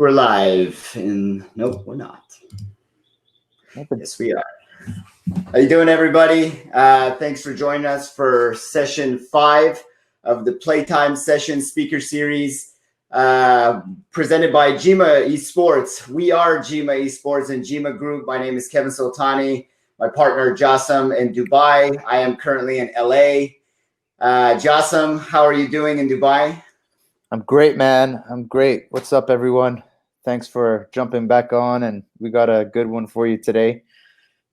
We're live and nope, we're not. Yes, we are. How you doing, everybody? Thanks for joining us for session 5 of the Playtime Session Speaker Series presented by Jima Esports. We are Jima Esports and Jima Group. My name is Kevin Sultani. My partner, Jassam, in Dubai. I am currently in LA. Jassam, how are you doing in Dubai? I'm great, man. I'm great. What's up, everyone? Thanks for jumping back on, and we got a good one for you today.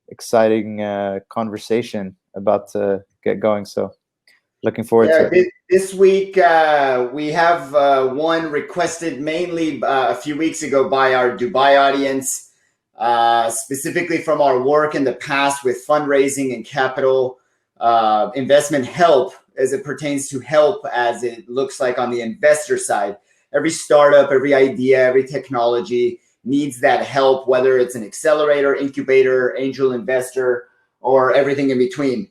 Exciting conversation about to get going, so looking forward to it. This week we have one requested mainly a few weeks ago by our Dubai audience, specifically from our work in the past with fundraising and capital investment help as it pertains to help as it looks like on the investor side. Every startup, every idea, every technology needs that help, whether it's an accelerator, incubator, angel investor, or everything in between.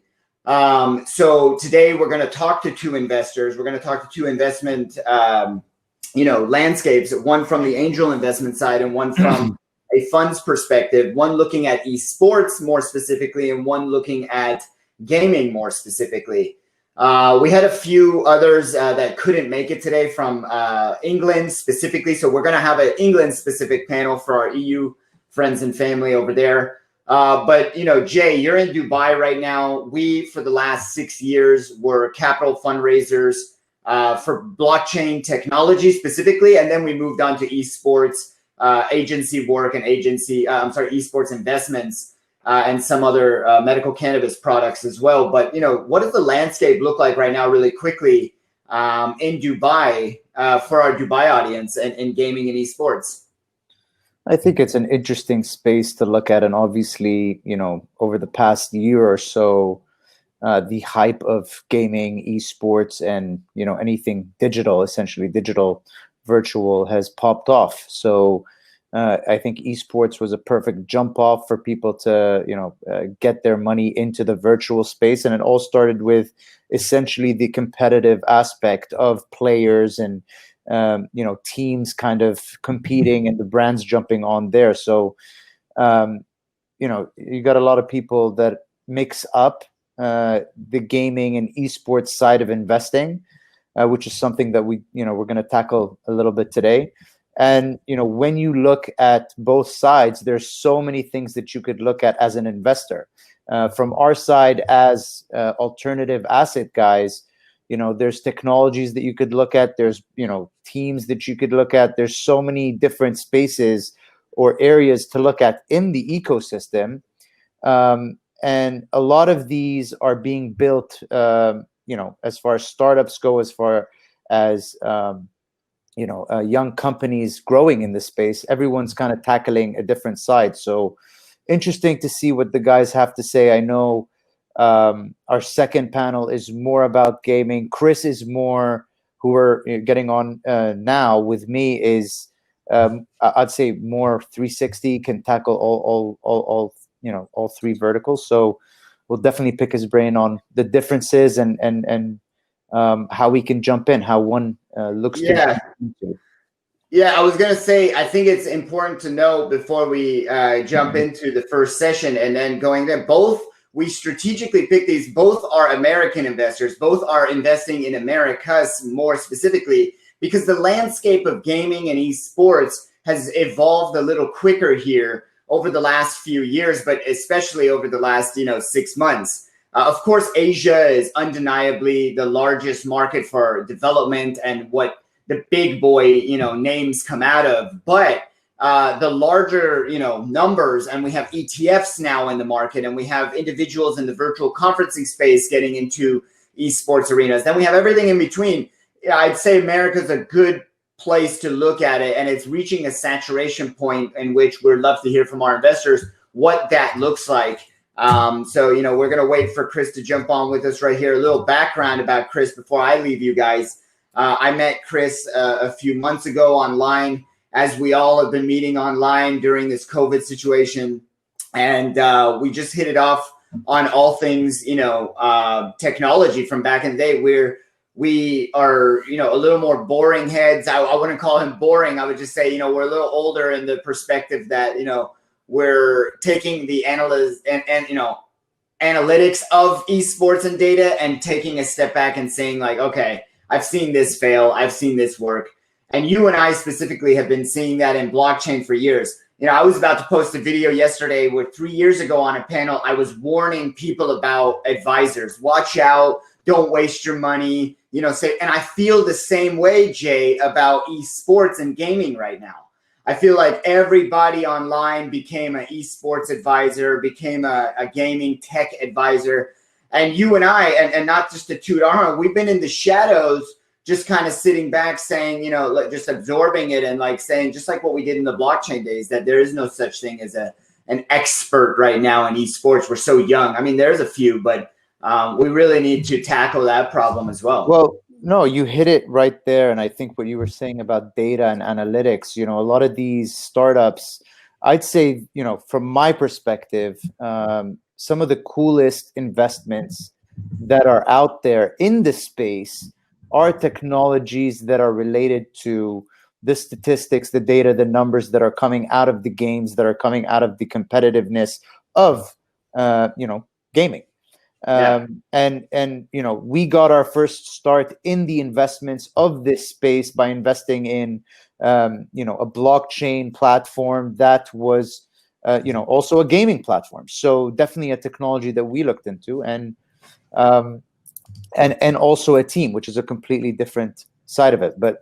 So today we're going to talk to two investors. We're going to talk to two investment, landscapes, one from the angel investment side and one from a funds perspective, one looking at esports more specifically and one looking at gaming more specifically. We had a few others that couldn't make it today from England specifically. So we're going to have an England specific panel for our EU friends and family over there. But, Jay, you're in Dubai right now. We, for the last 6 years, were capital fundraisers for blockchain technology specifically. And then we moved on to esports agency work and esports investments. And some other medical cannabis products as well. But, what does the landscape look like right now really quickly in Dubai for our Dubai audience and in gaming and esports? I think it's an interesting space to look at. And obviously, over the past year or so, the hype of gaming, esports, and, anything digital, essentially digital, virtual has popped off. So I think esports was a perfect jump off for people to, get their money into the virtual space. And it all started with essentially the competitive aspect of players and, teams kind of competing and the brands jumping on there. So, you got a lot of people that mix up the gaming and esports side of investing, which is something that we're going to tackle a little bit today. And, when you look at both sides, there's so many things that you could look at as an investor. From our side as alternative asset guys, there's technologies that you could look at. There's, teams that you could look at. There's so many different spaces or areas to look at in the ecosystem. And a lot of these are being built, as far as startups go, as far as young companies growing in this space. Everyone's kind of tackling a different side. So interesting to see what the guys have to say. I know our second panel is more about gaming. Chris is more, who we're getting on now with me, is I'd say more 360, can tackle all three verticals. So we'll definitely pick his brain on the differences and how we can jump in, how one looks to. Yeah, I was going to say, I think it's important to know before we jump into the first session and then going there, we strategically picked these, both are American investors, both are investing in Americas more specifically, because the landscape of gaming and esports has evolved a little quicker here over the last few years, but especially over the last, 6 months. Of course, Asia is undeniably the largest market for development and what the big boy, names come out of. But the larger, numbers, and we have ETFs now in the market, and we have individuals in the virtual conferencing space getting into esports arenas. Then we have everything in between. I'd say America's a good place to look at it, and it's reaching a saturation point in which we'd love to hear from our investors what that looks like. So, we're going to wait for Chris to jump on with us right here. A little background about Chris before I leave you guys. I met Chris a few months ago online, as we all have been meeting online during this COVID situation. And we just hit it off on all things, technology from back in the day. we are, a little more boring heads. I wouldn't call him boring. I would just say, we're a little older in the perspective that, we're taking the analysts and analytics of esports and data and taking a step back and saying like, okay, I've seen this fail. I've seen this work. And you and I specifically have been seeing that in blockchain for years. I was about to post a video yesterday where 3 years ago on a panel, I was warning people about advisors. Watch out. Don't waste your money. And I feel the same way, Jay, about esports and gaming right now. I feel like everybody online became an esports advisor, became a gaming tech advisor. And you and I, and not just to toot our horn, we've been in the shadows, just kind of sitting back saying, just absorbing it and like saying, just like what we did in the blockchain days, that there is no such thing as an expert right now in esports. We're so young. I mean, there's a few, but we really need to tackle that problem as well. Well, no, you hit it right there. And I think what you were saying about data and analytics, a lot of these startups, I'd say, from my perspective, some of the coolest investments that are out there in this space are technologies that are related to the statistics, the data, the numbers that are coming out of the games, that are coming out of the competitiveness of, gaming. And we got our first start in the investments of this space by investing in, a blockchain platform that was, also a gaming platform. So definitely a technology that we looked into, and also a team, which is a completely different side of it. But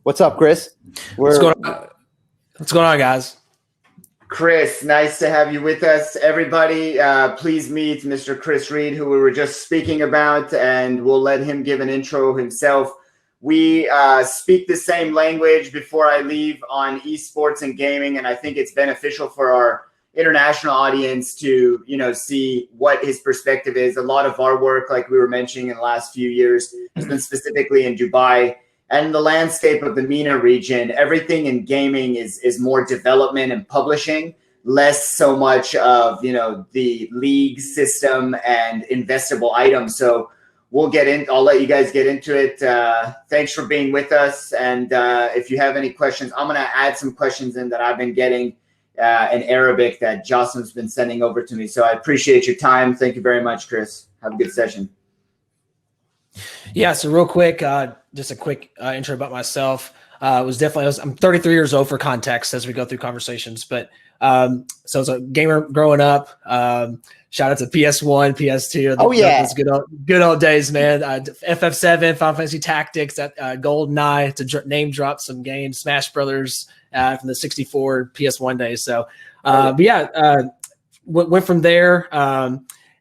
what's up, Chris? What's going on, guys? Chris, nice to have you with us. Everybody, please meet Mr. Chris Reed, who we were just speaking about, and we'll let him give an intro himself. We speak the same language before I leave on esports and gaming, and I think it's beneficial for our international audience to, see what his perspective is. A lot of our work, like we were mentioning in the last few years, has been specifically in Dubai. And the landscape of the MENA region, everything in gaming is more development and publishing, less so much of, the league system and investable items. So I'll let you guys get into it. Thanks for being with us. And if you have any questions, I'm going to add some questions in that I've been getting in Arabic that Jocelyn's been sending over to me. So I appreciate your time. Thank you very much, Chris. Have a good session. Yeah, so real quick, just a quick intro about myself. I'm 33 years old for context as we go through conversations, but so as a gamer growing up, shout out to PS1, PS2. Those good old days, man. FF7, Final Fantasy Tactics, GoldenEye, to name drop some games, Smash Brothers from the 64 PS1 days. So, but yeah, went from there.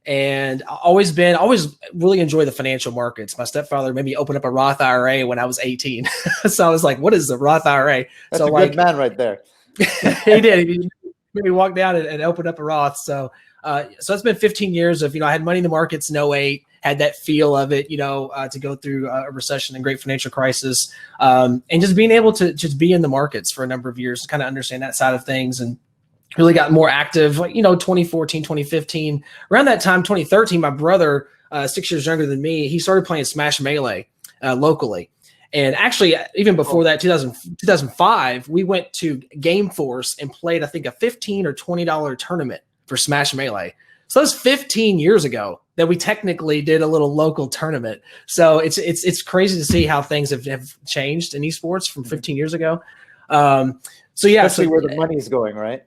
And always really enjoy the financial markets. My stepfather made me open up a Roth IRA when I was 18. So I was like, what is the Roth IRA? That's a good man right there. He did. He made me walk down and open up a Roth. So it's been 15 years of, I had money in the markets in 08, had that feel of it, to go through a recession and great financial crisis. And just being able to just be in the markets for a number of years to kind of understand that side of things, and really got more active, 2014, 2015. Around that time, 2013, my brother, 6 years younger than me, he started playing Smash Melee locally. And actually, even before that, 2005, we went to Game Force and played, I think, a $15 or $20 tournament for Smash Melee. So that was 15 years ago that we technically did a little local tournament. So it's crazy to see how things have changed in esports from 15 years ago. So yeah, especially where the money is going, right?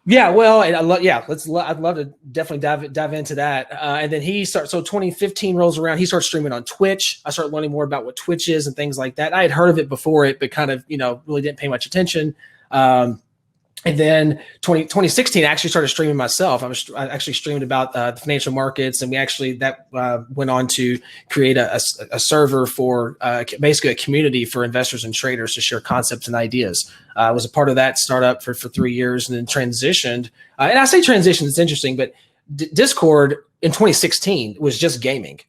Yeah, well, and I'd love to definitely dive into that. And then so 2015 rolls around, he starts streaming on Twitch. I started learning more about what Twitch is and things like that. I had heard of it before it, but kind of, really didn't pay much attention. And then 2016, I actually started streaming myself. I actually streamed about the financial markets, and we actually went on to create a server for basically a community for investors and traders to share concepts and ideas. I was a part of that startup for 3 years, and then transitioned. And I say transition, it's interesting, but Discord in 2016 was just gaming.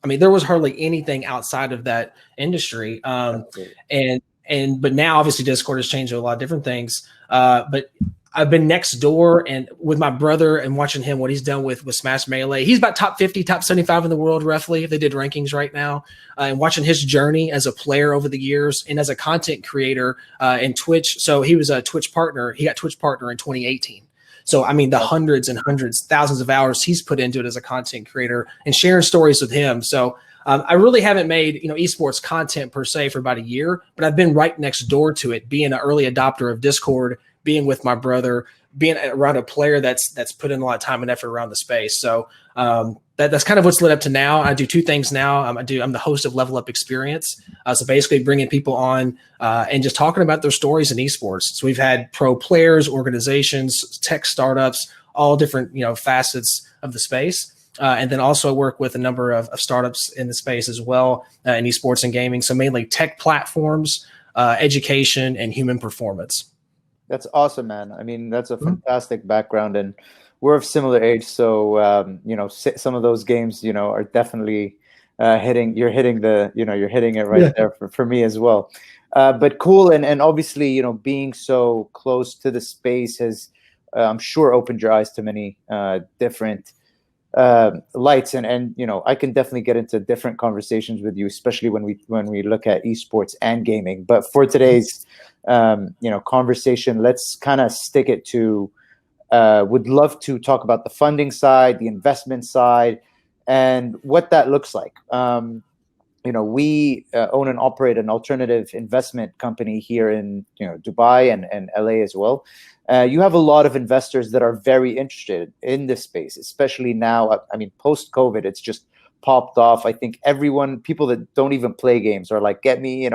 I mean, there was hardly anything outside of that industry. But now obviously Discord has changed a lot of different things. But I've been next door and with my brother and watching him, what he's done with Smash Melee. He's about top 50, top 75 in the world, roughly, if they did rankings right now. And watching his journey as a player over the years and as a content creator in Twitch. So he was a Twitch partner. He got Twitch partner in 2018. So, I mean, the hundreds and hundreds, thousands of hours he's put into it as a content creator and sharing stories with him. So I really haven't made, esports content per se for about a year, but I've been right next door to it, being an early adopter of Discord, being with my brother, being around a player that's put in a lot of time and effort around the space. So that's kind of what's led up to now. I do two things now. I'm the host of Level Up Experience. So basically bringing people on and just talking about their stories in esports. So we've had pro players, organizations, tech startups, all different, facets of the space. And then also work with a number of startups in the space as well in esports and gaming. So mainly tech platforms, education, and human performance. That's awesome, man. I mean, that's a fantastic background, and we're of similar age. So, some of those games, are definitely you're hitting it right there for me as well. But cool. And obviously, being so close to the space has, I'm sure, opened your eyes to many different lights. And I can definitely get into different conversations with you, especially when we look at esports and gaming. But for today's conversation, let's kind of stick it to would love to talk about the funding side, the investment side, and what that looks like. We own and operate an alternative investment company here in Dubai and LA as well. You have a lot of investors that are very interested in this space, especially now. I mean, post-COVID, it's just popped off. I think people that don't even play games are like, get me,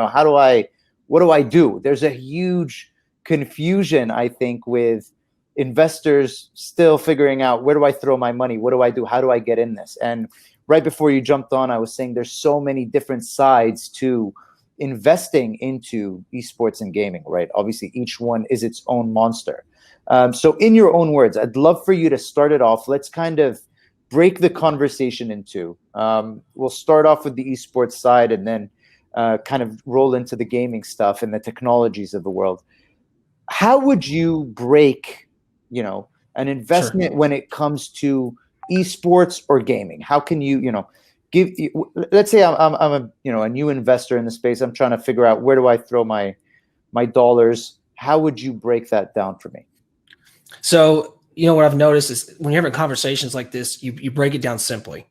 what do I do? There's a huge confusion, I think, with investors still figuring out, where do I throw my money? What do I do? How do I get in this? And right before you jumped on, I was saying there's so many different sides to investing into esports and gaming, right? Obviously, each one is its own monster. So in your own words, I'd love for you to start it off. Let's kind of break the conversation into, we'll start off with the esports side and then kind of roll into the gaming stuff and the technologies of the world. How would you break, an investment when it comes to esports or gaming? How can you, let's say I'm a new investor in the space. I'm trying to figure out, where do I throw my dollars? How would you break that down for me? So, what I've noticed is when you're having conversations like this, you break it down simply.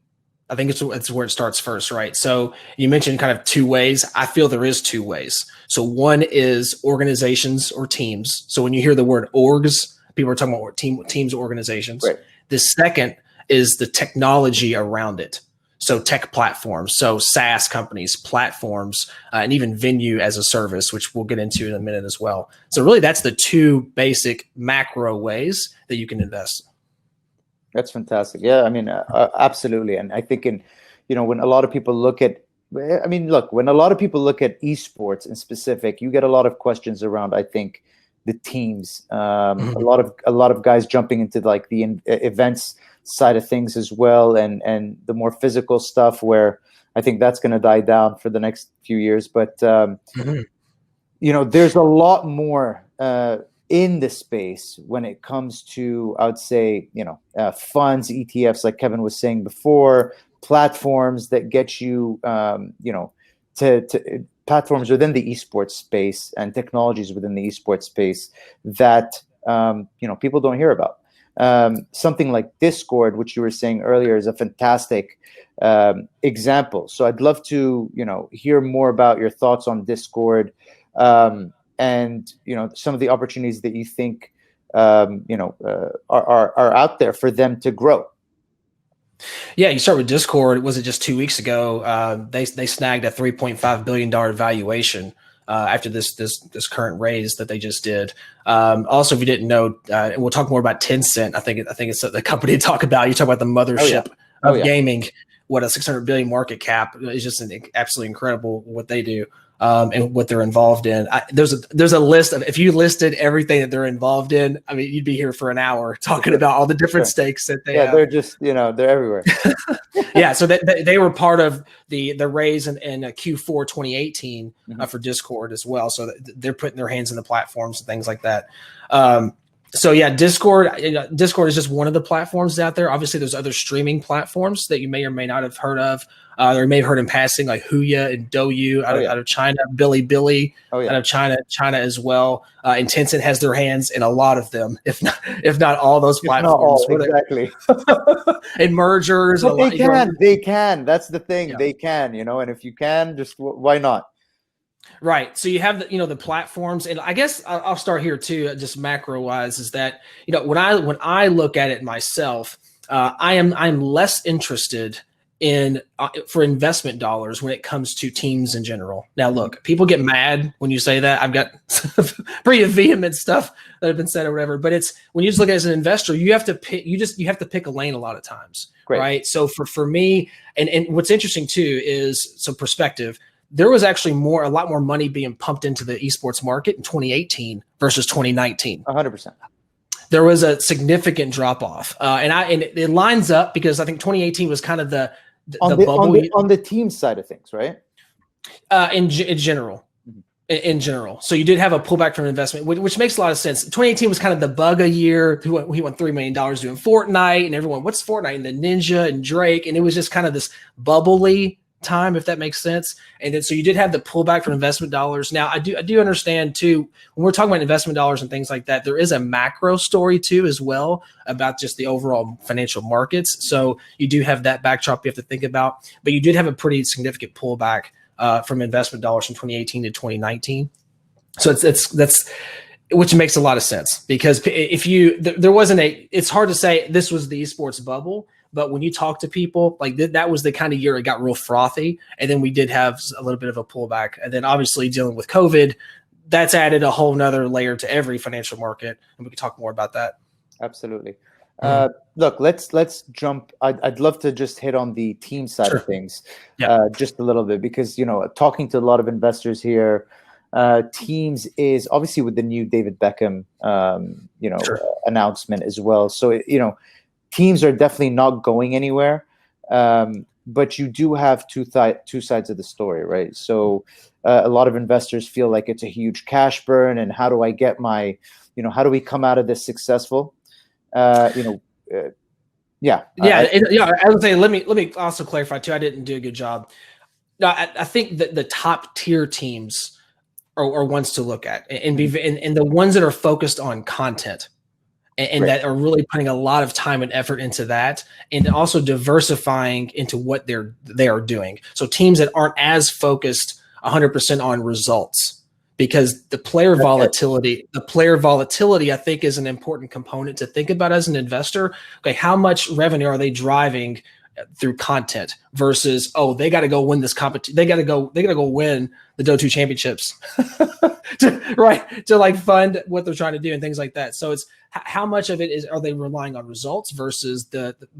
I think it's where it starts first, right? So you mentioned kind of two ways. I feel there is two ways. So one is organizations or teams. So when you hear the word orgs, people are talking about teams, organizations. Right. The second is the technology around it. So tech platforms, so SaaS companies, platforms, and even venue as a service, which we'll get into in a minute as well. So really that's the two basic macro ways that you can invest. That's fantastic. Yeah, I mean, absolutely. And I think when a lot of people look at, when a lot of people look at esports in specific, you get a lot of questions around, I think, the teams, a lot of guys jumping into like the events side of things as well. And the more physical stuff, where I think that's going to die down for the next few years. But, there's a lot more, in the space when it comes to, I would say, funds, ETFs, like Kevin was saying before, platforms that get you, to platforms within the esports space and technologies within the esports space that, people don't hear about. Something like Discord, which you were saying earlier, is a fantastic example. So I'd love to, hear more about your thoughts on Discord. And some of the opportunities that you think are out there for them to grow. Yeah, you start with Discord. Was it just 2 weeks ago? They snagged a $3.5 billion valuation after this current raise that they just did. Also, if you didn't know, and we'll talk more about Tencent. I think it's the company to talk about. You talk about the mothership of gaming. What a 600 billion market cap is just absolutely incredible what they do. And what they're involved in. There's a list of, if you listed everything that they're involved in, I mean, you'd be here for an hour talking about all the different stakes that they have. They're just, they're everywhere. Yeah. So they were part of the raise in Q4 2018 for Discord as well. So they're putting their hands in the platforms and things like that. So yeah, Discord is just one of the platforms out there. Obviously, there's other streaming platforms that you may or may not have heard of, or may have heard in passing, like Huya and Douyu out of China, Bilibili out of China as well. And Tencent has their hands in a lot of them, if not all those platforms. Not all, exactly. And mergers, but they can. That's the thing. Yeah. They can, and if you can, just why not? Right. So you have the platforms, and I guess I'll start here too, just macro wise, is that, when I look at it myself, I'm less interested in for investment dollars when it comes to teams in general. Now, look, people get mad when you say that. I've got pretty vehement stuff that have been said or whatever, but it's when you just look at it as an investor, you have to pick. You have to pick a lane a lot of times, right? So for me, and what's interesting too is some perspective. There was actually a lot more money being pumped into the esports market in 2018 versus 2019. 100%. There was a significant drop off, and it lines up because I think 2018 was kind of the bubble on the team side of things, right? In general. In general, so you did have a pullback from investment, which makes a lot of sense. 2018 was kind of the bug a year. He won $3 million doing Fortnite, and everyone, what's Fortnite? And then Ninja and Drake, and it was just kind of this bubbly time, if that makes sense. And then so you did have the pullback from investment dollars. Now I do understand too, when we're talking about investment dollars and things like that, there is a macro story too as well about just the overall financial markets. So you do have that backdrop you have to think about, but you did have a pretty significant pullback from investment dollars from 2018 to 2019. So that's which makes a lot of sense, because if there wasn't it's hard to say this was the esports bubble. But when you talk to people, like that was the kind of year it got real frothy. And then we did have a little bit of a pullback. And then obviously dealing with COVID, that's added a whole nother layer to every financial market. And we can talk more about that. Absolutely. Look, let's jump. I'd love to just hit on the team side of things just a little bit, because, talking to a lot of investors here, teams is obviously with the new David Beckham, announcement as well. So, teams are definitely not going anywhere, but you do have two sides of the story, right? So a lot of investors feel like it's a huge cash burn, and how do I get how do we come out of this successful? I would say, let me also clarify too. I didn't do a good job. No, I think that the top tier teams are ones to look at, and the ones that are focused on content. And that are really putting a lot of time and effort into that, and also diversifying into what they are doing. So teams that aren't as focused 100% on results, because the player volatility, I think, is an important component to think about as an investor. Okay, how much revenue are they driving through content versus, they got to go win this competition. They got to go win the Dota championships, to like fund what they're trying to do and things like that. So it's how much of it are they relying on results versus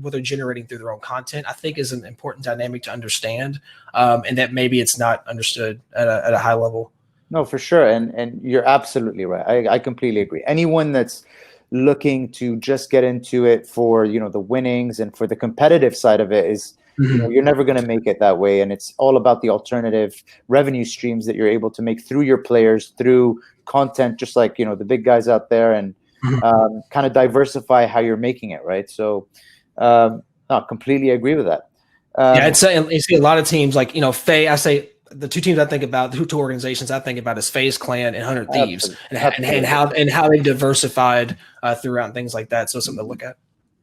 what they're generating through their own content, I think is an important dynamic to understand. And that maybe it's not understood at a high level. No, for sure. And you're absolutely right. I completely agree. Anyone that's looking to just get into it for, the winnings and for the competitive side of it is, you're never going to make it that way. And it's all about the alternative revenue streams that you're able to make through your players, through content, just like, the big guys out there, and kind of diversify how you're making it. Right. So, no, completely agree with that. You see a lot of teams like, Faye, I say, the two teams I think about, the two organizations I think about is FaZe Clan and 100 Thieves, and how they diversified throughout and things like that. So something to look at.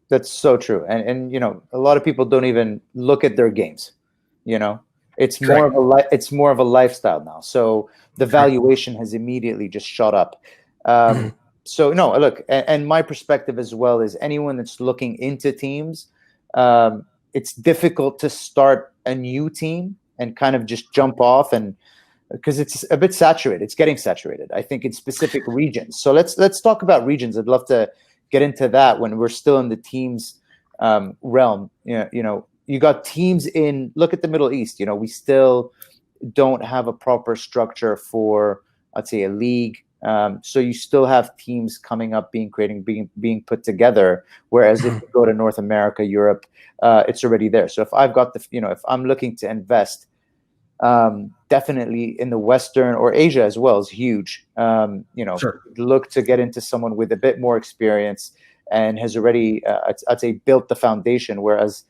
That's so true. And a lot of people don't even look at their games. It's more of a lifestyle now. So the valuation has immediately just shot up. So no, look, and my perspective as well is anyone that's looking into teams, it's difficult to start a new team and kind of just jump off, and because it's a bit saturated. It's getting saturated, I think, in specific regions. So let's talk about regions. I'd love to get into that when we're still in the teams realm. You got teams look at the Middle East. We still don't have a proper structure for, I'd say, a league. So you still have teams coming up, being being put together. Whereas if you go to North America, Europe, it's already there. So if I've got if I'm looking to invest, definitely in the Western or Asia as well is huge. Sure. Look to get into someone with a bit more experience and has already, I'd say, built the foundation, whereas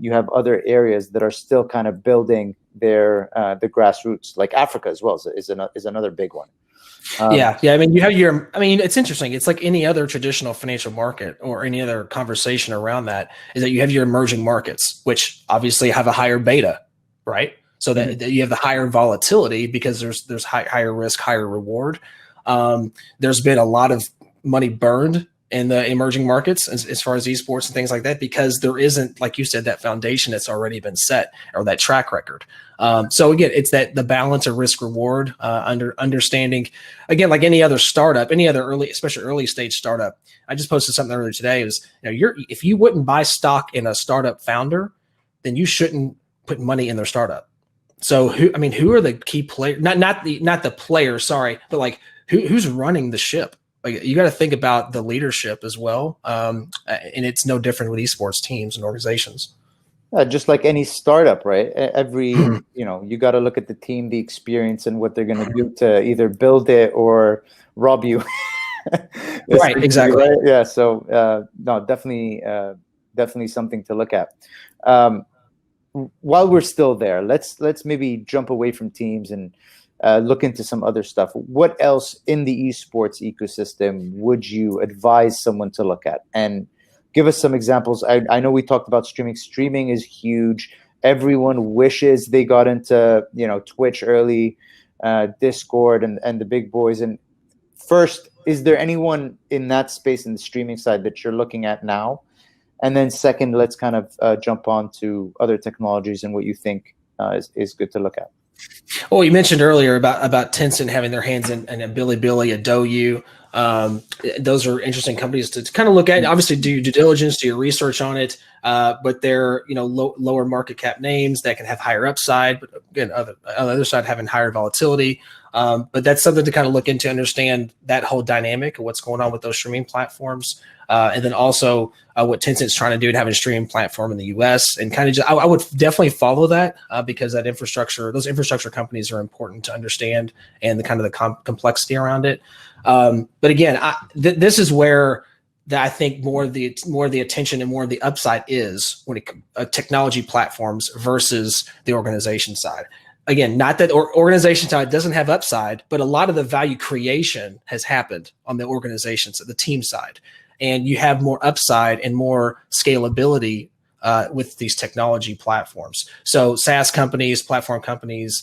you have other areas that are still kind of building their the grassroots, like Africa as well is another big one. Yeah. I mean, it's interesting. It's like any other traditional financial market or any other conversation around that, is that you have your emerging markets, which obviously have a higher beta, right? So that you have the higher volatility because there's higher risk, higher reward. There's been a lot of money burned in the emerging markets as far as esports and things like that, because there isn't, like you said, that foundation that's already been set, or that track record. So again, it's the balance of risk reward, understanding, again, like any other startup, any other especially early stage startup. I just posted something earlier today. If you wouldn't buy stock in a startup founder, then you shouldn't put money in their startup. So who are the key players? Not the players, sorry, but like who's running the ship? Like, you got to think about the leadership as well, and it's no different with esports teams and organizations. Just like any startup, right? You got to look at the team, the experience, and what they're going to do to either build it or rob you. Right, exactly. Right? Yeah. So no, definitely something to look at. While we're still there, let's maybe jump away from teams and look into some other stuff. What else in the esports ecosystem would you advise someone to look at? And give us some examples. I know we talked about streaming. Streaming is huge. Everyone wishes they got into Twitch early, Discord, and the big boys. And first, is there anyone in that space in the streaming side that you're looking at now? And then second, let's kind of jump on to other technologies and what you think is good to look at. Well, you mentioned earlier about Tencent having their hands in Bilibili, a Douyu. Those are interesting companies to kind of look at. Obviously, do your due diligence, do your research on it. But they're lower market cap names that can have higher upside, but again, on the other side, having higher volatility. But that's something to kind of look into, understand that whole dynamic of what's going on with those streaming platforms. And then also what Tencent's trying to do to have a streaming platform in the US, and kind of I would definitely follow that because those infrastructure companies are important to understand, and the kind of the complexity around it. But again, this is where I think more of the attention and more of the upside is when it technology platforms versus the organization side. Again, not that organization side doesn't have upside, but a lot of the value creation has happened on the organization side, the team side. And you have more upside and more scalability with these technology platforms. So SaaS companies, platform companies,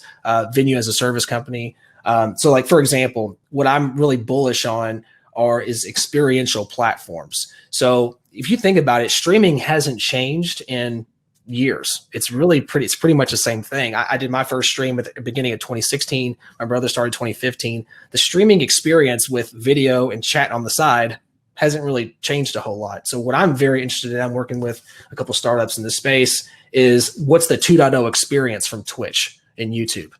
venue as a service company. So like, for example, what I'm really bullish on is experiential platforms. So if you think about it, streaming hasn't changed in years. It's pretty much the same thing. I did my first stream at the beginning of 2016. My brother started 2015. The streaming experience with video and chat on the side hasn't really changed a whole lot. So what I'm very interested in, I'm working with a couple of startups in this space, is what's the 2.0 experience from Twitch and YouTube?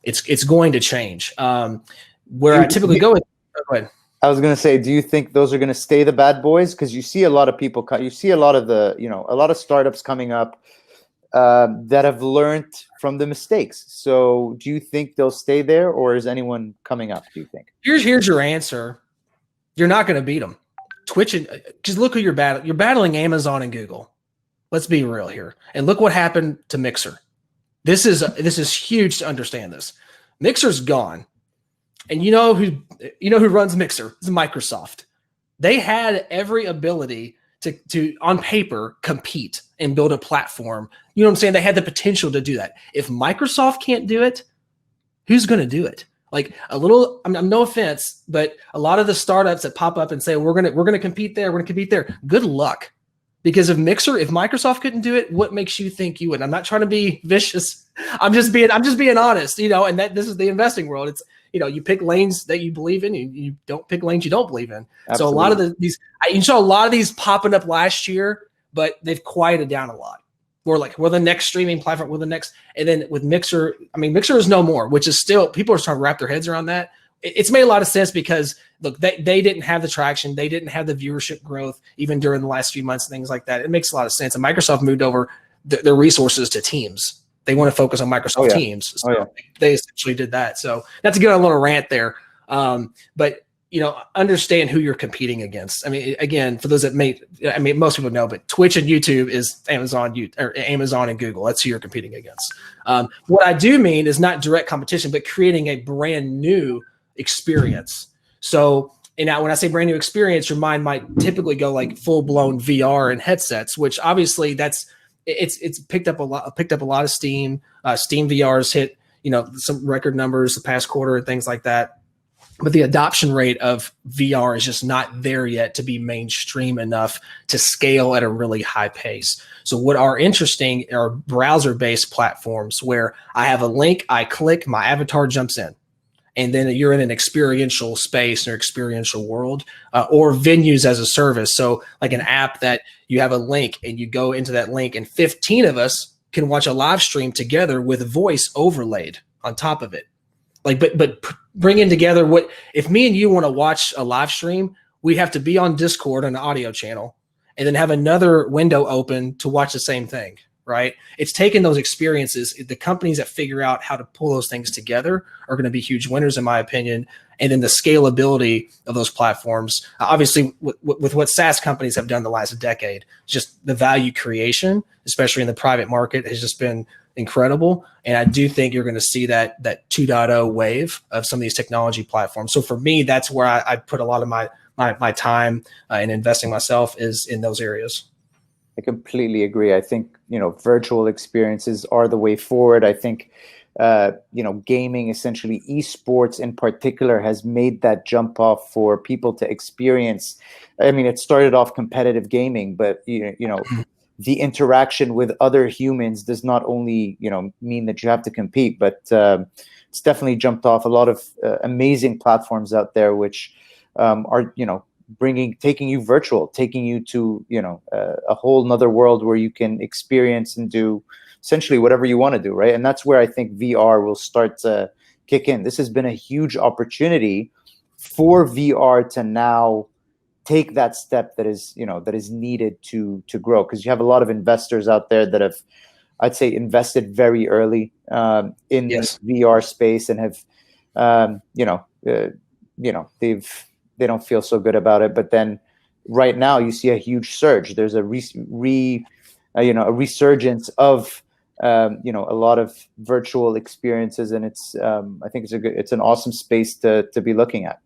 It's going to change. Where I typically go ahead. I was going to say, do you think those are going to stay the bad boys? Because you see a lot of people, you see a lot of a lot of startups coming up that have learned from the mistakes. So do you think they'll stay there, or is anyone coming up, do you think? Here's your answer. You're not going to beat them. Twitch, just look who you're battling. You're battling Amazon and Google. Let's be real here. And look what happened to Mixer. This is huge to understand this. Mixer's gone. And you know who runs Mixer? It's Microsoft. They had every ability to on paper compete and build a platform. You know what I'm saying? They had the potential to do that. If Microsoft can't do it, who's going to do it? Like I'm no offense, but a lot of the startups that pop up and say we're gonna compete there, we're gonna compete there. Good luck, because if Microsoft couldn't do it, what makes you think you would? I'm not trying to be vicious. I'm just being honest, And this is the investing world. It's you pick lanes that you believe in, and you don't pick lanes you don't believe in. Absolutely. So a lot of you saw a lot of these popping up last year, but they've quieted down a lot. We're the next streaming platform, and then with Mixer, Mixer is no more, which is still, people are trying to wrap their heads around that. It's made a lot of sense because look, they didn't have the traction, they didn't have the viewership growth even during the last few months and things like that. It makes a lot of sense. And Microsoft moved over their resources to Teams, They want to focus on Microsoft Teams. So they essentially did that. So not to get on a little rant there, but understand who you're competing against. I mean, again, for those that most people know, but Twitch and YouTube is Amazon and Google. That's who you're competing against. What I do mean is not direct competition, but creating a brand new experience. So, and now when I say brand new experience, your mind might typically go like full blown VR and headsets, which obviously it's picked up a lot of steam. Steam VR's hit, some record numbers the past quarter and things like that. But the adoption rate of VR is just not there yet to be mainstream enough to scale at a really high pace. So what are interesting are browser-based platforms where I have a link, I click, my avatar jumps in. And then you're in an experiential space or experiential world, or venues as a service. So like an app that you have a link and you go into that link and 15 of us can watch a live stream together with voice overlaid on top of it. Like, but bringing together if me and you want to watch a live stream, we have to be on Discord on an audio channel and then have another window open to watch the same thing, right? It's taking those experiences. The companies that figure out how to pull those things together are going to be huge winners, in my opinion. And then the scalability of those platforms, obviously with what SaaS companies have done the last decade, just the value creation, especially in the private market, has just been incredible. And I do think you're going to see that 2.0 wave of some of these technology platforms. So for me, that's where I put a lot of my time in investing myself is in those areas. I completely agree. I think, virtual experiences are the way forward. I think, gaming, essentially esports in particular, has made that jump off for people to experience. I mean, it started off competitive gaming, but, the interaction with other humans does not only, mean that you have to compete, but it's definitely jumped off a lot of amazing platforms out there, which are, taking you virtual, taking you to, a whole nother world where you can experience and do essentially whatever you want to do, right? And that's where I think VR will start to kick in. This has been a huge opportunity for VR to now take that step that is needed to grow, because you have a lot of investors out there that have, I'd say, invested very early in the VR space and have, they don't feel so good about it. But then right now you see a huge surge. There's a resurgence of a lot of virtual experiences, and it's I think it's an awesome space to be looking at.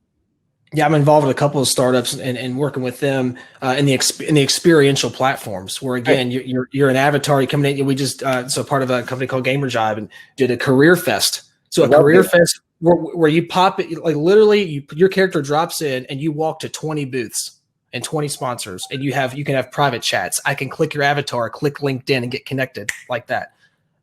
Yeah, I'm involved with a couple of startups and working with them in the experiential platforms where, again, you're an avatar. You coming in. We just so part of a company called Gamer Jive and did a career fest. So a career fest where you pop it, like literally your character drops in and you walk to 20 booths and 20 sponsors, and you can have private chats. I can click your avatar, click LinkedIn, and get connected like that.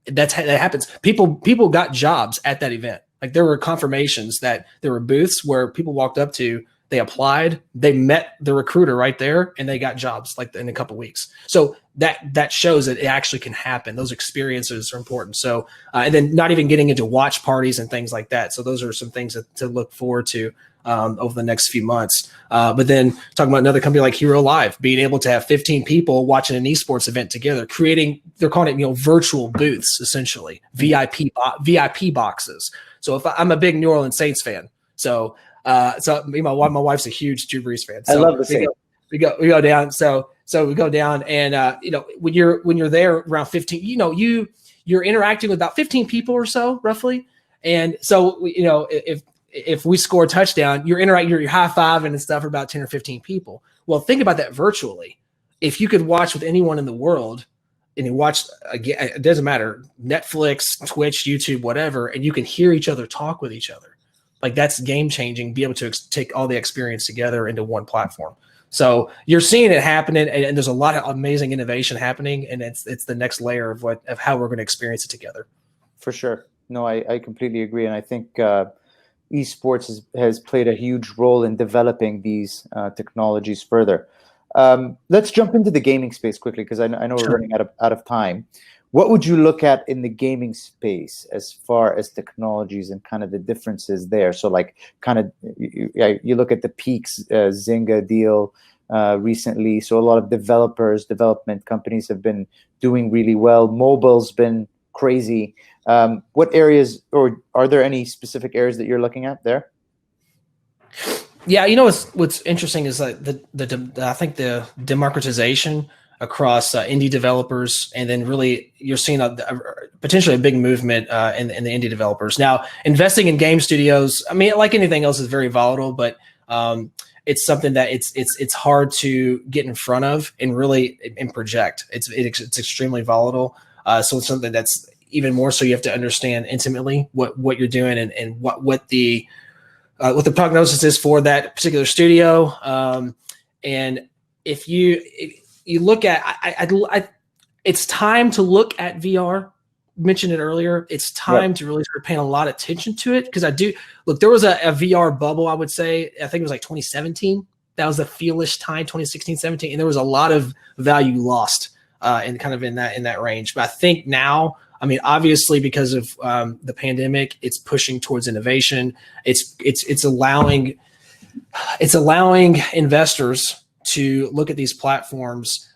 That happens. People got jobs at that event. Like there were confirmations that there were booths where people walked up to, they applied, they met the recruiter right there, and they got jobs like in a couple of weeks. So that shows that it actually can happen. Those experiences are important. So and then not even getting into watch parties and things like that. So those are some things to look forward to over the next few months. But then talking about another company like Hero Live, being able to have 15 people watching an esports event together, they're calling it virtual booths, essentially VIP boxes. So if I'm a big New Orleans Saints fan, so my wife's a huge Drew Brees fan. So I love the Saints. We go down. So we go down, and when you're there around 15, you're interacting with about 15 people or so, roughly. And so if we score a touchdown, you're interacting, you're high-fiving and stuff for about 10 or 15 people. Well, think about that virtually. If you could watch with anyone in the world, and you watch, again, it doesn't matter, Netflix, Twitch, YouTube, whatever, and you can hear each other talk with each other. Like that's game-changing, be able to take all the experience together into one platform. So you're seeing it happening, and there's a lot of amazing innovation happening, and it's the next layer of how we're going to experience it together. For sure. No, I completely agree, and I think esports has played a huge role in developing these technologies further. Let's jump into the gaming space quickly, because I know we're running out of time. What would you look at in the gaming space as far as technologies and kind of the differences there? So like kind of you look at the Peaks Zynga deal recently. So a lot of development companies have been doing really well. Mobile's been crazy. What areas, or are there any specific areas that you're looking at there? Yeah, what's interesting is like I think the democratization across indie developers, and then really you're seeing potentially a big movement in the indie developers. Now, investing in game studios, I mean, like anything else, is very volatile, but it's something that it's hard to get in front of and really and project. It's extremely volatile, so it's something that's even more so you have to understand intimately what you're doing and what the prognosis is for that particular studio. And if you look at, it's time to look at VR. Mentioned it earlier. It's time to really start paying a lot of attention to it, because there was a VR bubble, I would say. I think it was like 2017. That was the feelish time, 2016, 17, and there was a lot of value lost in that range. But I think now, I mean, obviously because of the pandemic, it's pushing towards innovation. It's allowing investors to look at these platforms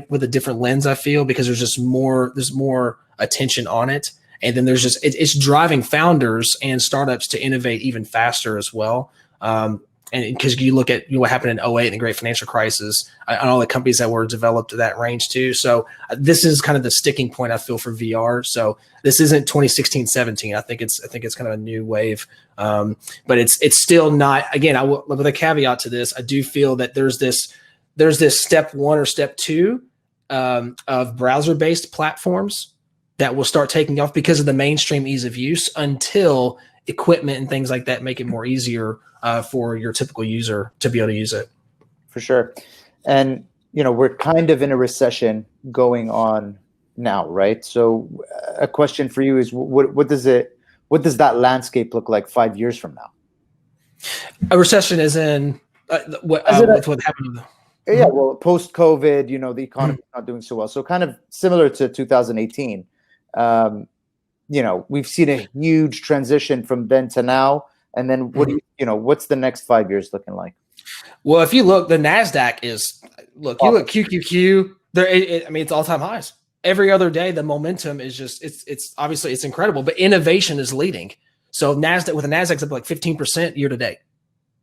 with a different lens, I feel, because there's more attention on it. And then it's driving founders and startups to innovate even faster as well. And because you look at what happened in 2008 and the great financial crisis, and all the companies that were developed to that range too. So this is kind of the sticking point, I feel, for VR. So this isn't 2016, 17. I think it's kind of a new wave. But it's still not, again, with a caveat to this, I do feel that there's this step one or step two of browser-based platforms that will start taking off because of the mainstream ease of use, until equipment and things like that make it more easier for your typical user to be able to use it. For sure. And, we're kind of in a recession going on now, right? So a question for you is, what does that landscape look like 5 years from now? A recession is in what happened. Yeah, well, post-COVID, the economy's not doing so well. So kind of similar to 2018. We've seen a huge transition from then to now. And then what's the next 5 years looking like? Well, if you look, the NASDAQ you look QQQ, it's all-time highs. Every other day, the momentum is just, it's obviously it's incredible, but innovation is leading. So the NASDAQ's up like 15% year to date.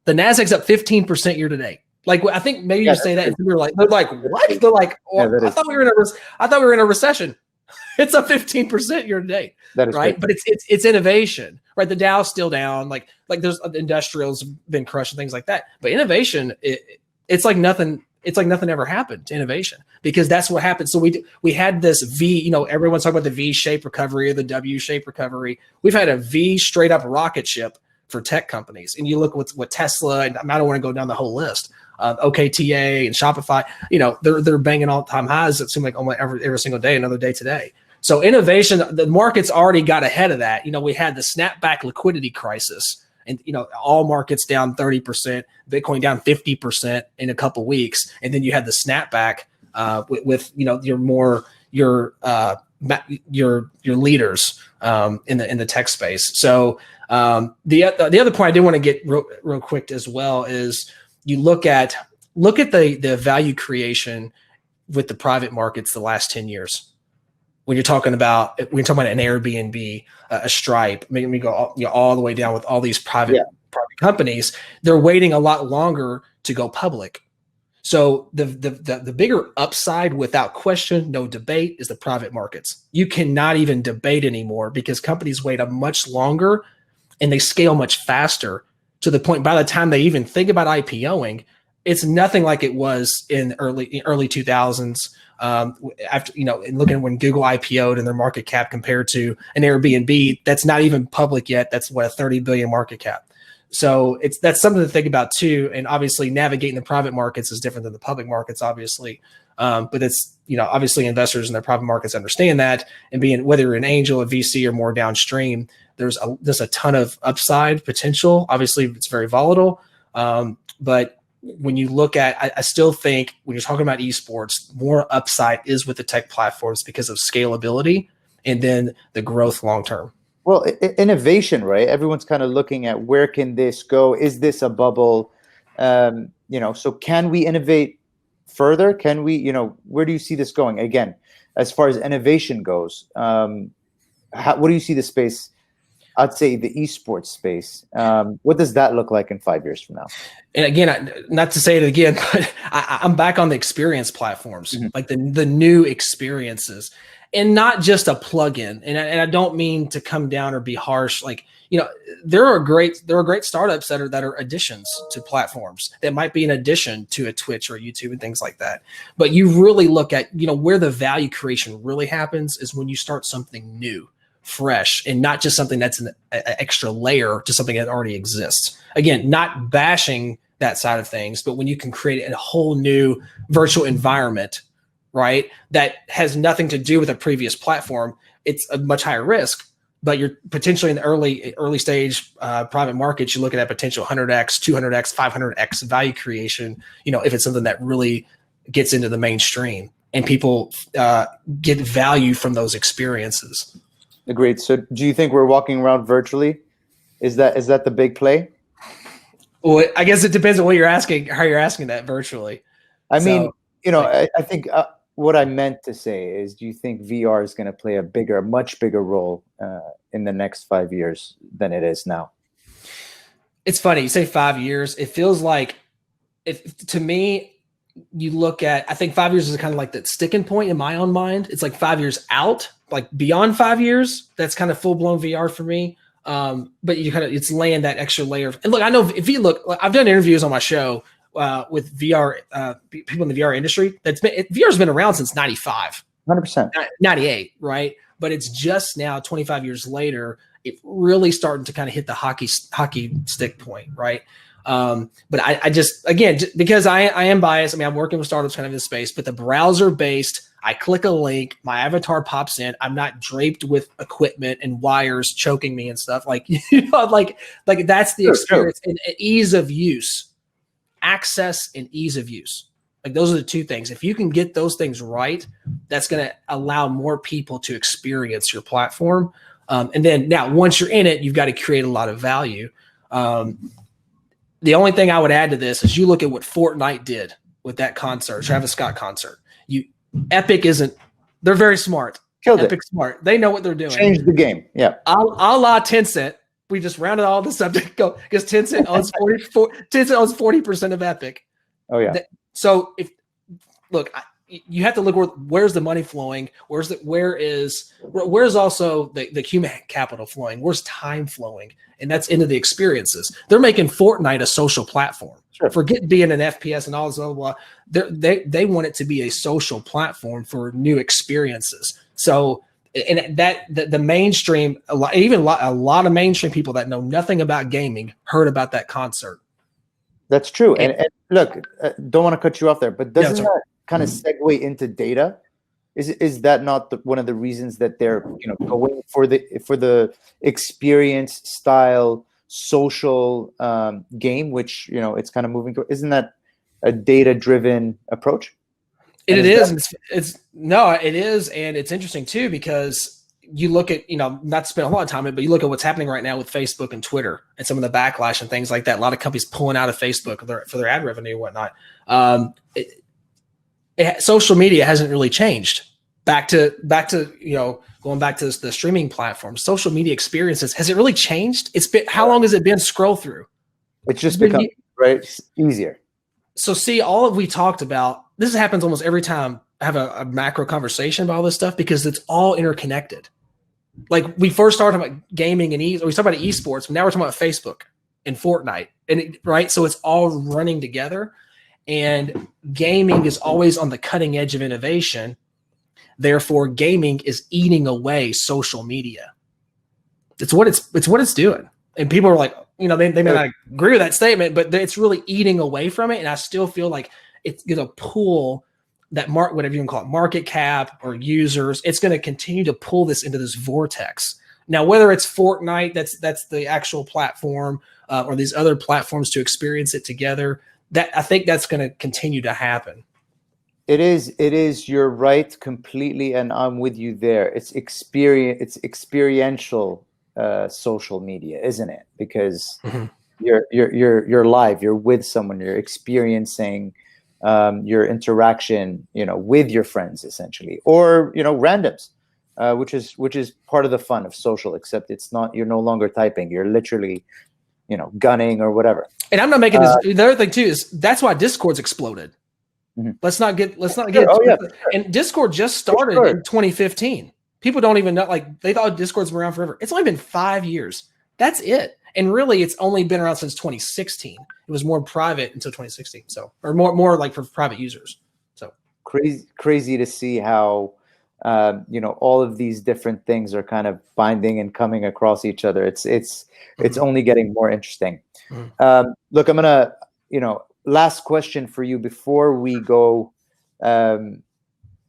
The NASDAQ's up 15% year to date. Like, I think maybe you say that and they're like, what? They're like, I thought we were in a recession. It's up 15% year to date, right? Great. But it's innovation, right? The Dow's still down. Like there's industrials have been crushed and things like that. But innovation, it's like nothing. It's like nothing ever happened to innovation, because that's what happened. So we had this V. Everyone's talking about the V-shaped recovery or the W-shaped recovery. We've had a V straight up rocket ship for tech companies, and you look what Tesla, and I don't want to go down the whole list. OKTA and Shopify, they're banging all-time highs. It seems like almost every single day, another day today. So innovation, the market's already got ahead of that. We had the snapback liquidity crisis, and all markets down 30%, Bitcoin down 50% in a couple weeks, and then you had the snapback with your leaders in the tech space. So the other point I did want to get real quick as well is, you look at the value creation with the private markets the last 10 years. When you're talking about an Airbnb, a Stripe, maybe we go all the way down with all these private companies, they're waiting a lot longer to go public. So the bigger upside, without question, no debate, is the private markets. You cannot even debate anymore, because companies wait a much longer and they scale much faster, to the point by the time they even think about IPOing, it's nothing like it was in early 2000s. After looking when Google IPO'd and their market cap compared to an Airbnb that's not even public yet, that's what, a 30 billion market cap. So that's something to think about too. And obviously navigating the private markets is different than the public markets, obviously. But it's, obviously investors in their private markets understand that, and whether you're an angel, a VC, or more downstream, there's a ton of upside potential. Obviously it's very volatile. But when you look at, I still think when you're talking about esports, more upside is with the tech platforms because of scalability and then the growth long term. Well, innovation, right? Everyone's kind of looking at, where can this go? Is this a bubble? So can we innovate further? Can we, where do you see this going? Again, as far as innovation goes, what do you see the space? I'd say the esports space. What does that look like in 5 years from now? And again, not to say it again, but I'm back on the experience platforms, like the new experiences, and not just a plugin. And I don't mean to come down or be harsh. Like, there are great startups that are additions to platforms that might be an addition to a Twitch or a YouTube and things like that. But you really look at, where the value creation really happens is when you start something new, fresh, and not just something that's an extra layer to something that already exists. Again, not bashing that side of things, but when you can create a whole new virtual environment, right, that has nothing to do with a previous platform, it's a much higher risk. But you're potentially in the early stage private markets, you're looking at potential 100x, 200x, 500x value creation. If it's something that really gets into the mainstream and people get value from those experiences. Agreed. So do you think we're walking around virtually? Is that the big play? Well, I guess it depends on what you're asking, how you're asking that virtually. I mean, I think what I meant to say is, do you think VR is going to play a much bigger role in the next 5 years than it is now? It's funny. You say 5 years. It feels like, to me, you look at, I think 5 years is kind of like that sticking point in my own mind. It's like 5 years out, like beyond 5 years, that's kind of full blown VR for me. But it's laying that extra layer. And look, I know if you look, I've done interviews on my show with VR, people in the VR industry. VR's been around since 95, 100%, 98, right? But it's just now 25 years later, it really starting to kind of hit the hockey stick point, right? But I just, again, because I am biased. I mean, I'm working with startups kind of in this space, but the browser based, I click a link, my avatar pops in. I'm not draped with equipment and wires choking me and stuff. Like, like that's the experience and ease of use, access and ease of use. Like, those are the two things. If you can get those things right, that's going to allow more people to experience your platform. And then now, once you're in it, you've got to create a lot of value. The only thing I would add to this is you look at what Fortnite did with that concert, Travis Scott concert. Epic isn't, they're very smart. Killed Epic it. Smart. They know what they're doing. Changed the game. Yeah. A la Tencent. We just rounded all this up to go because Tencent owns 40% of Epic. Oh yeah. So you have to look where's the money flowing? Where's also the human capital flowing? Where's time flowing? And that's into the experiences. They're making Fortnite a social platform. Sure. Forget being an FPS and all this blah, blah, blah. They want it to be a social platform for new experiences. So, and that the mainstream, a lot of mainstream people that know nothing about gaming heard about that concert. That's true. And look, don't want to cut you off there, but doesn't that kind of segue into data? Is that not one of the reasons that they're going for the experience style social game, which it's kind of moving to? Isn't that a data driven approach? It is. It is, and it's interesting too because you look at not to spend a lot of time on it, but you look at what's happening right now with Facebook and Twitter and some of the backlash and things like that. A lot of companies pulling out of Facebook for their ad revenue and whatnot. Social media hasn't really changed. Back to going back to the streaming platforms, social media experiences, has it really changed? It's been, how long has it been scroll through? It's just become easier. So see, all of we talked about, this happens almost every time I have a macro conversation about all this stuff because it's all interconnected. Like, we first started about gaming and we talked about esports, but now we're talking about Facebook and Fortnite, right? So it's all running together, and gaming is always on the cutting edge of innovation. Therefore, gaming is eating away social media. It's what it's doing. And people are like, they may not agree with that statement, but it's really eating away from it. And I still feel like it's going to pull that whatever you can call it, market cap or users. It's going to continue to pull this into this vortex. Now, whether it's Fortnite, that's the actual platform, or these other platforms to experience it together, that I think that's going to continue to happen. It is. You're right completely, and I'm with you there. It's experiential social media, isn't it? Because you're live. You're with someone. You're experiencing your interaction, with your friends essentially, or randoms. which is part of the fun of social. Except you're no longer typing; you're literally, gunning or whatever. And I'm not making this. The other thing too is that's why Discord's exploded. Mm-hmm. Let's not get. Sure. Oh, yeah, sure. And Discord just started in 2015. People don't even know. Like they thought Discord's been around forever. It's only been 5 years. That's it. And really, it's only been around since 2016. It was more private until 2016. So, or more like for private users. So crazy to see how all of these different things are kind of binding and coming across each other. It's only getting more interesting. Look, I'm gonna last question for you before we go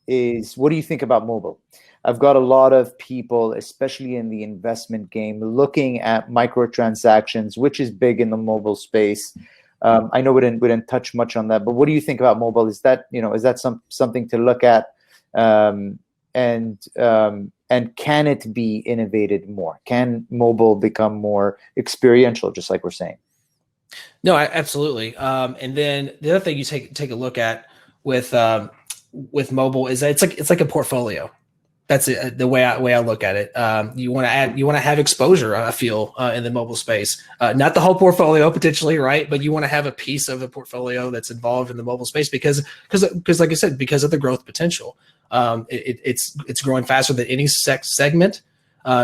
is what do you think about mobile? I've got a lot of people, especially in the investment game, looking at microtransactions, which is big in the mobile space. I know we didn't touch much on that, but what do you think about mobile? Is that something to look at? And can it be innovated more? Can mobile become more experiential, just like we're saying? No, absolutely. And then the other thing you take a look at with mobile is that it's like a portfolio. That's it, the way I look at it. You want to have exposure, I feel, in the mobile space. Not the whole portfolio potentially, right? But you want to have a piece of the portfolio that's involved in the mobile space because like I said, because of the growth potential. It's growing faster than any segment.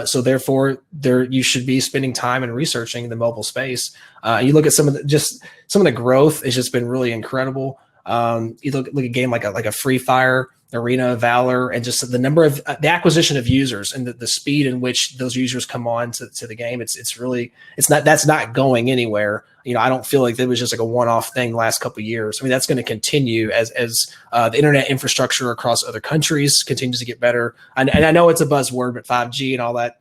So therefore, you should be spending time and researching the mobile space. You look at some of the growth has just been really incredible. You look at a game like a Free Fire, Arena of Valor, and just the number of the acquisition of users and the speed in which those users come on to the game. That's not going anywhere. I don't feel like that was just like a one-off thing the last couple of years. I mean, that's going to continue as the internet infrastructure across other countries continues to get better. And I know it's a buzzword, but 5G and all that,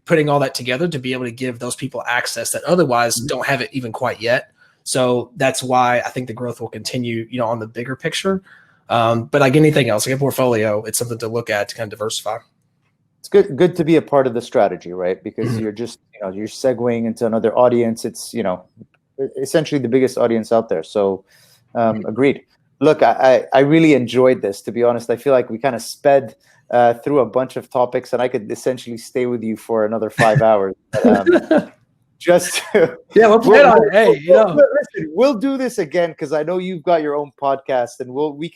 putting all that together to be able to give those people access that otherwise don't have it even quite yet. So that's why I think the growth will continue, on the bigger picture. But like anything else, like a portfolio, it's something to look at to kind of diversify. It's good to be a part of the strategy, right? Because you're just, you're segueing into another audience. It's, essentially the biggest audience out there. So agreed. Look, I really enjoyed this, to be honest. I feel like we kind of sped through a bunch of topics and I could essentially stay with you for another 5 hours. But, we'll play on it. Hey, listen, we'll do this again because I know you've got your own podcast, and we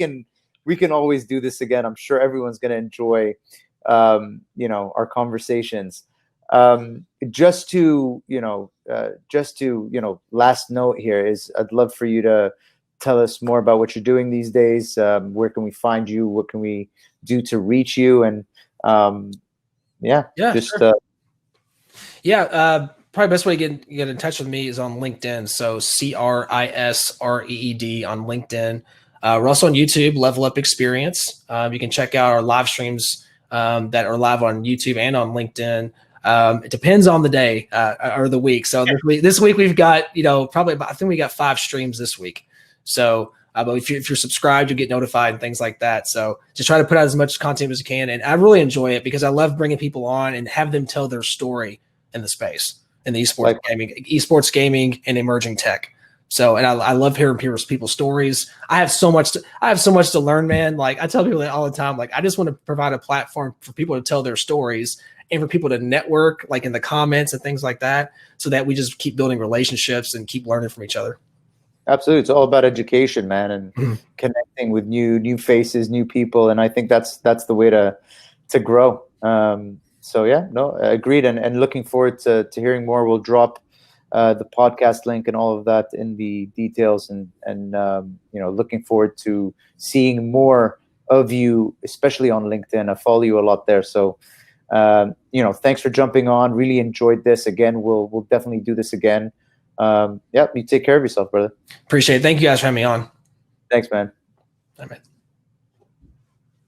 can always do this again. I'm sure everyone's going to enjoy, our conversations. Just to last note here is I'd love for you to tell us more about what you're doing these days. Where can we find you? What can we do to reach you? And probably best way to get in touch with me is on LinkedIn. So CRISREED on LinkedIn. We're also on YouTube, Level Up Experience. You can check out our live streams that are live on YouTube and on LinkedIn. It depends on the day or the week. So this week we've got, I think we got 5 streams this week. So but if you're subscribed, you get notified and things like that. So just try to put out as much content as you can. And I really enjoy it because I love bringing people on and have them tell their story in the space. In the esports gaming and emerging tech. So, and I love hearing people's stories. I have so much to learn, man. Like I tell people that all the time, like I just want to provide a platform for people to tell their stories and for people to network like in the comments and things like that, so that we just keep building relationships and keep learning from each other. Absolutely. It's all about education, man, and connecting with new faces, new people. And I think that's the way to grow. So agreed, and looking forward to hearing more. We'll drop the podcast link and all of that in the details, and looking forward to seeing more of you, especially on LinkedIn. I follow you a lot there, so thanks for jumping on. Really enjoyed this. Again, we'll definitely do this again. You take care of yourself, brother. Appreciate it. Thank you guys for having me on. Thanks, man. All right.